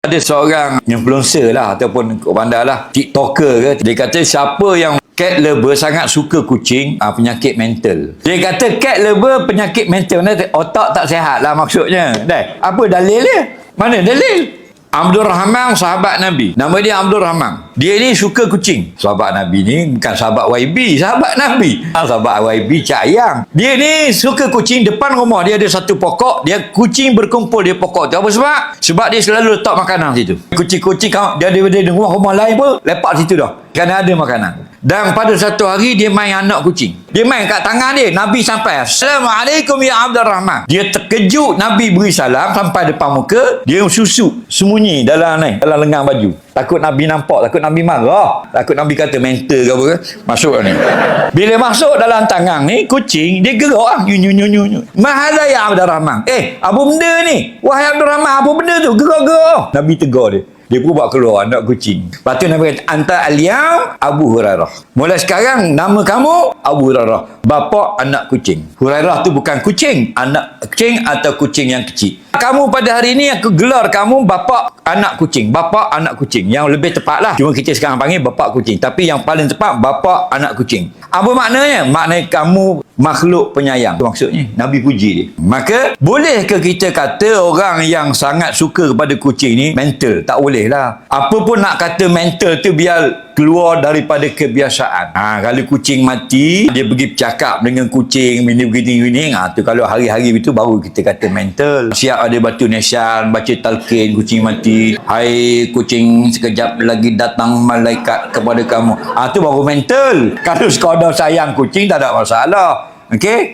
Ada seorang influencer lah ataupun bandar lah, TikToker ke, dia kata siapa yang cat lover sangat suka kucing, penyakit mental. Dia kata cat lover penyakit mental, otak tak sihat lah maksudnya. Apa dalil dia? Mana dalil? Abdul Rahman, sahabat Nabi. Nama dia Abdul Rahman. Dia ni suka kucing. Sahabat Nabi ni bukan sahabat YB, sahabat Nabi. Sahabat YB Cak Yang. Dia ni suka kucing. Depan rumah dia ada satu pokok. Dia kucing berkumpul di pokok tu. Apa sebab? Sebab dia selalu letak makanan situ. Kucing-kucing dia ada di rumah lain pun lepak situ dah. Kerana ada makanan. Dan pada satu hari dia main anak kucing. Dia main kat tangan dia. Nabi sampai. Assalamualaikum ya Abdul Rahman. Dia terkejut. Nabi beri salam sampai depan muka. Dia susuk sembunyi dalam lengan baju. Takut Nabi nampak. Takut Nabi marah. Takut Nabi kata mental ke apa ke. Masuk ni. Bila masuk dalam tangan ni, kucing dia gerak lah. Nyu. Mahala ya Abdul Rahman. Apa benda ni? Wahai Abdul Rahman, apa benda tu? Gerak-gerak. Nabi tegur dia. Dia pun buat keluar anak kucing. Lepas tu Nabi kata, anta al-yam Abu Hurairah. Mulai sekarang nama kamu Abu Hurairah. Bapa anak kucing. Hurairah tu bukan kucing. Anak kucing atau kucing yang kecil. Kamu pada hari ini aku gelar kamu bapa anak kucing. Bapa anak kucing. Yang lebih tepat lah. Cuma kita sekarang panggil bapa kucing. Tapi yang paling tepat bapa anak kucing. Apa maknanya? Maknanya kamu makhluk penyayang. Maksudnya Nabi puji dia. Maka bolehkah kita kata orang yang sangat suka kepada kucing ni mental? Tak boleh lah. Apa pun nak kata mental tu biar keluar daripada kebiasaan. Kalau kucing mati, dia pergi bercakap dengan kucing begini. Tu kalau hari-hari itu baru kita kata mental. Siap ada batu nisan, baca talqin kucing mati. Hai kucing, sekejap lagi datang malaikat kepada kamu. Tu baru mental. Kalau sekadar sayang kucing tak ada masalah. Okey?